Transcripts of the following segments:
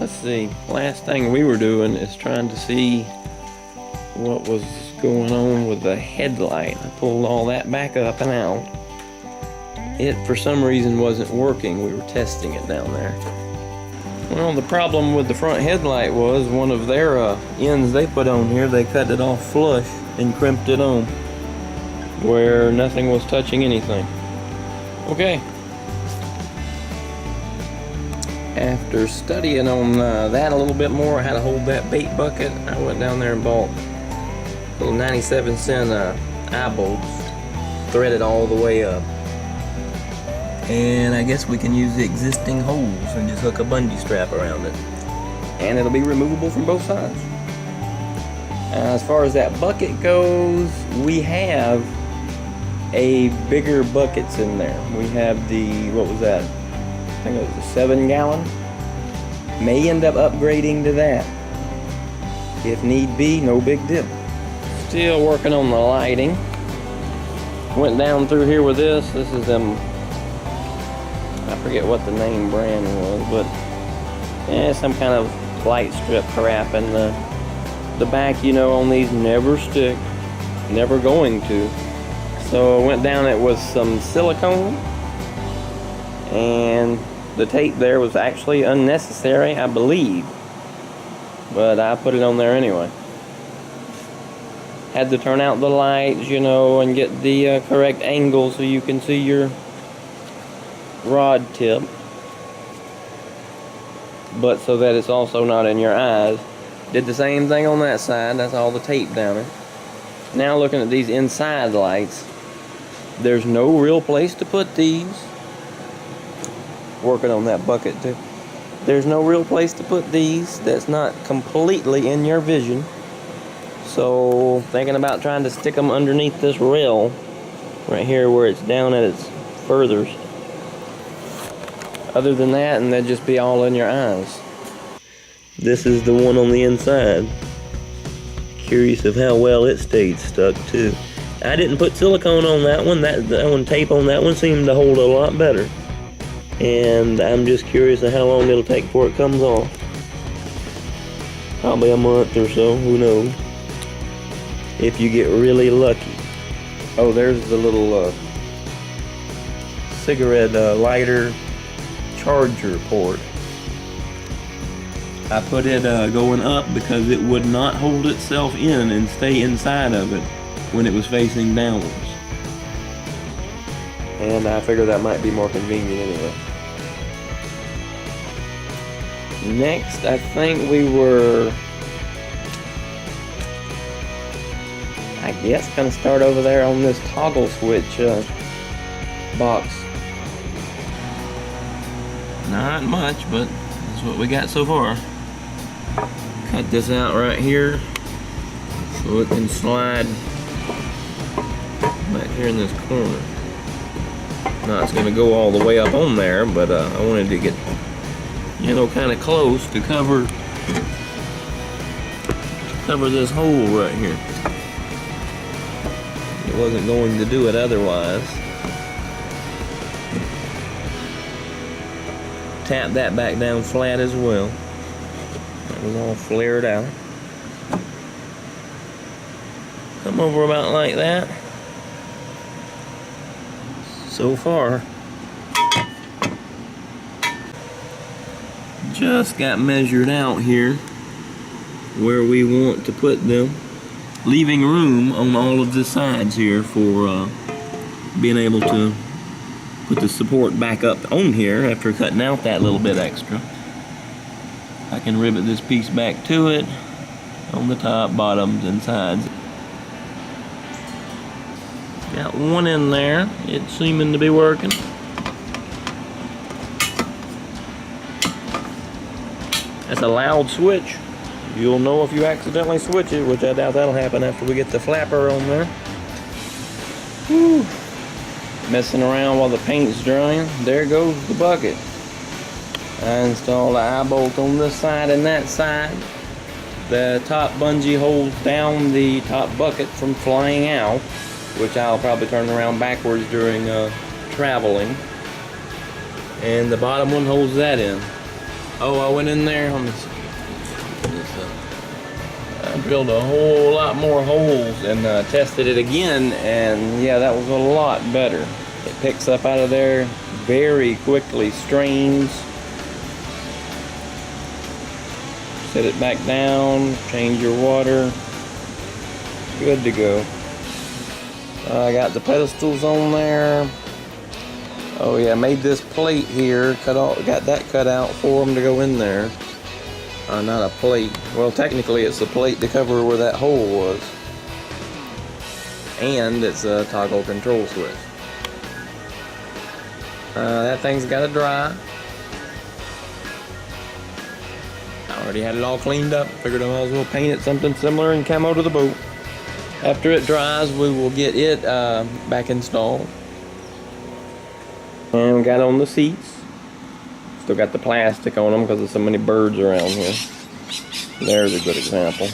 let's see. Last thing we were doing is trying to see what was going on with the headlight. I pulled all that back up and out. It, for some reason, wasn't working. We were testing it down there. Well, the problem with the front headlight was one of their ends they put on here, they cut it off flush and crimped it on where nothing was touching anything. Okay. After studying on that a little bit more, how to hold that bait bucket, I went down there and bought little 97-cent eye bolts, threaded all the way up. And I guess we can use the existing holes and just hook a bungee strap around it. And it'll be removable from both sides. As far as that bucket goes, we have a bigger buckets in there. We have the, what was that? I think it was a 7-gallon. May end up upgrading to that. If need be, no big deal. Still working on the lighting. Went down through here with this. This is them, I forget what the name brand was, but some kind of light strip crap. And the back, you know, on these never stick. Never going to. So I went down it with some silicone. And the tape there was actually unnecessary, I believe, but I put it on there anyway. Had to turn out the lights, you know, and get the correct angle so you can see your rod tip, but so that it's also not in your eyes. Did the same thing on that side. That's all the tape down there. Now looking at these inside lights, there's no real place to put these. Working on that bucket too. There's no real place to put these that's not completely in your vision. So thinking about trying to stick them underneath this rail right here where it's down at its furthest. Other than that, and they'd just be all in your eyes. This is the one on the inside. Curious of how well it stayed stuck too. I didn't put silicone on that one. That one, tape on that one seemed to hold a lot better. And I'm just curious of how long it'll take before it comes off. Probably a month or so, who knows. If you get really lucky. Oh, there's the little cigarette lighter charger port. I put it going up because it would not hold itself in and stay inside of it when it was facing downwards. And I figure that might be more convenient anyway. Next, I think we were, I guess, gonna start over there on this toggle switch box. Not much, but that's what we got so far. Cut this out right here so it can slide back here in this corner. Now it's gonna go all the way up on there, but I wanted to get, you know, kind of close to cover this hole right here. It wasn't going to do it otherwise. Tap that back down flat as well. That was all flared out. Come over about like that. So far, just got measured out here where we want to put them, leaving room on all of the sides here for being able to put the support back up on here after cutting out that little bit extra. I can rivet this piece back to it on the top, bottoms, and sides. Got one in there. It's seeming to be working. That's a loud switch. You'll know if you accidentally switch it, which I doubt that'll happen after we get the flapper on there. Whew. Messing around while the paint's drying. There goes the bucket. I installed the eye bolt on this side and that side. The top bungee holds down the top bucket from flying out, which I'll probably turn around backwards during traveling. And the bottom one holds that in. Oh, I went in there. Let me see. I drilled a whole lot more holes and tested it again, and yeah, that was a lot better. It picks up out of there very quickly, strains. Set it back down, change your water. Good to go. I got the pedestals on there. Oh yeah, made this plate here, got that cut out for them to go in there. Not a plate. Well, technically it's a plate to cover where that hole was. And it's a toggle control switch. That thing's got to dry. I already had it all cleaned up. Figured I might as well paint it something similar in camo to the boat. After it dries, we will get it back installed. And we got on the seats. Still got the plastic on them because there's so many birds around here. There's a good example.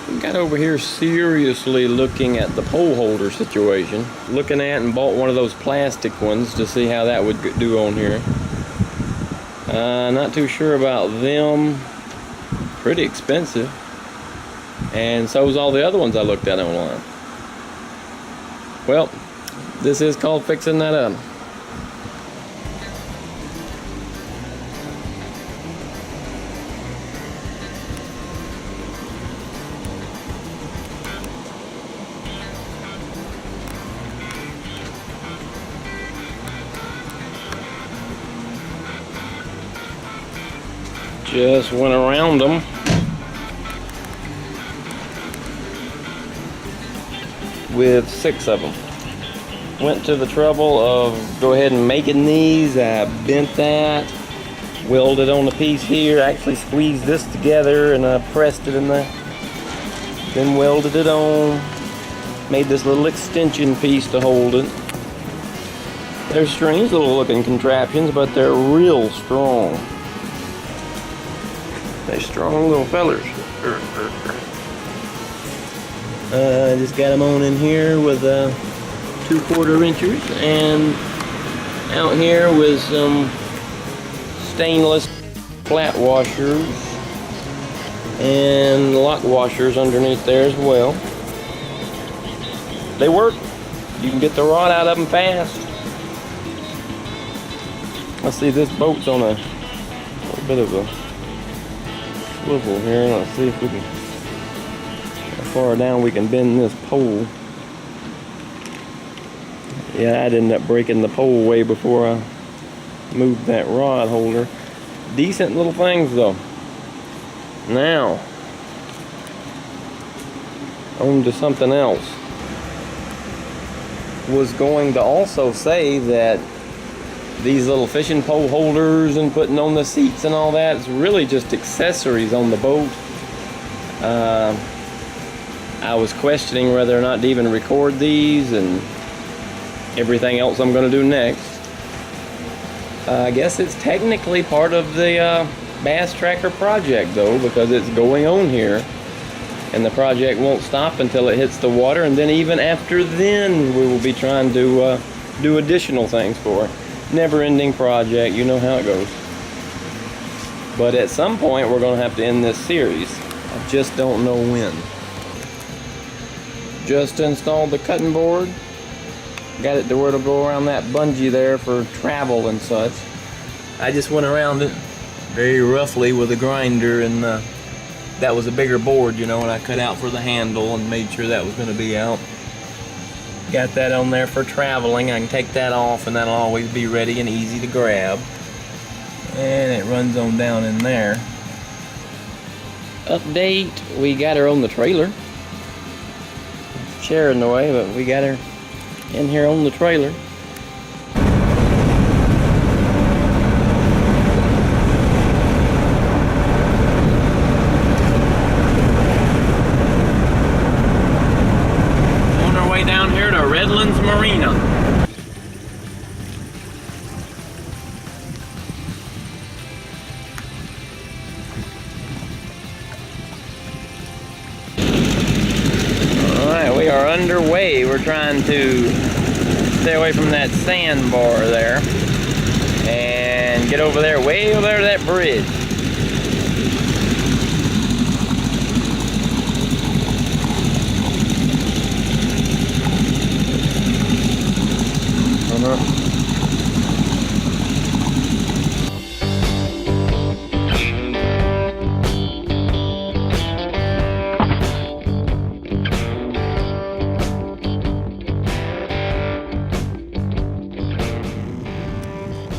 We got over here seriously looking at the pole holder situation. Looking at and bought one of those plastic ones to see how that would do on here. Not too sure about them. Pretty expensive. And so is all the other ones I looked at online. Well, this is called Fixing That Up. Just went around them. With 6 of them. Went to the trouble of go ahead and making these. I bent that, welded on a piece here, actually squeezed this together and I pressed it in there. Then welded it on, made this little extension piece to hold it. They're strange little looking contraptions, but they're real strong. They're strong little fellers. I just got them on in here with 2/4 inchers, and out here with some stainless flat washers and lock washers underneath there as well. They work. You can get the rod out of them fast. Let's see, this boat's on a little bit of a swivel here. Let's see if we can, how far down we can bend this pole. Yeah, I'd end up breaking the pole way before I moved that rod holder. Decent little things though. Now, on to something else. Was going to also say that these little fishing pole holders and putting on the seats and all that is really just accessories on the boat. I was questioning whether or not to even record these and everything else I'm going to do next. I guess it's technically part of the Bass Tracker project though, because it's going on here. And the project won't stop until it hits the water, and then even after then we will be trying to do additional things for it. Never-ending project, you know how it goes. But at some point we're going to have to end this series. I just don't know when. Just installed the cutting board. Got it to where it'll go around that bungee there for travel and such. I just went around it very roughly with a grinder, and that was a bigger board, you know, and I cut out for the handle and made sure that was going to be out. Got that on there for traveling. I can take that off and that'll always be ready and easy to grab. And it runs on down in there. Update, we got her on the trailer. Chair in the way, but we got her in here on the trailer. Marina. Alright, we are underway. We're trying to stay away from that sandbar there and Get over there, way over there to that bridge.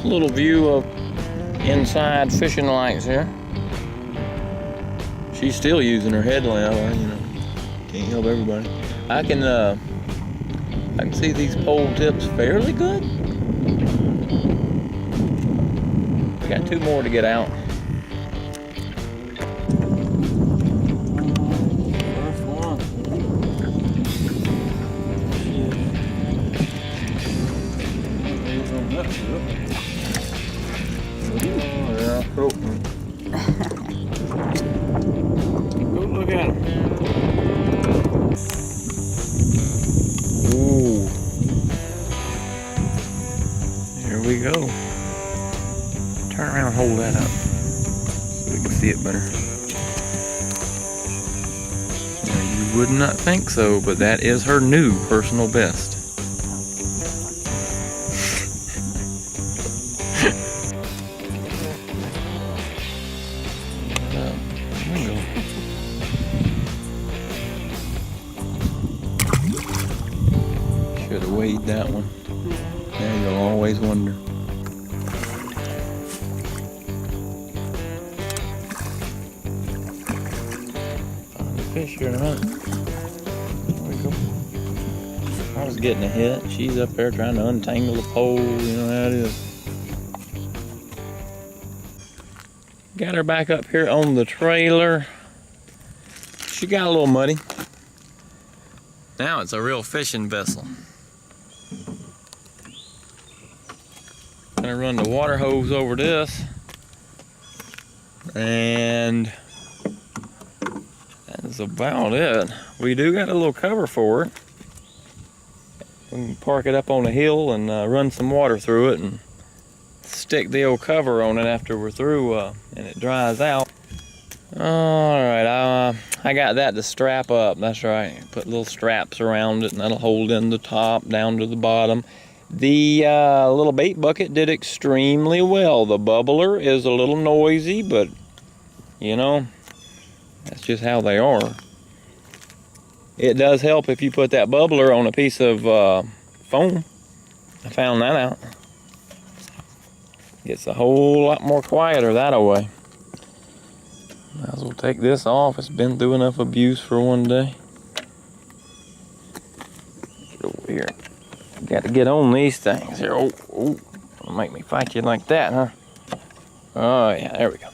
Little view of inside fishing lights here. She's still using her headlamp, you know. Can't help everybody. I can see these pole tips fairly good. We got 2 more to get out. First one. Oh, go look at him. Ooh. Here we go. Turn around and hold that up so we can see it better. Now, you would not think so, but that is her new personal best. Should have weighed that one. Now you'll always wonder. Find the fish here in a minute. There we go. I was getting a hit. She's up there trying to untangle the pole. You know how it is. Got her back up here on the trailer. She got a little muddy. Now it's a real fishing vessel. Gonna run the water hose over this, and that's about it. We do got a little cover for it. We can park it up on a hill and run some water through it and stick the old cover on it after we're through and it dries out. Alright, I got that to strap up. That's right. Put little straps around it and that'll hold in the top down to the bottom. The little bait bucket did extremely well. The bubbler is a little noisy, but you know, that's just how they are. It does help if you put that bubbler on a piece of foam. I found that out. Gets a whole lot more quieter that way. Might as well take this off. It's been through enough abuse for one day. Get over here. Got to get on these things here. Oh, don't make me fight you like that, huh? Oh yeah, there we go.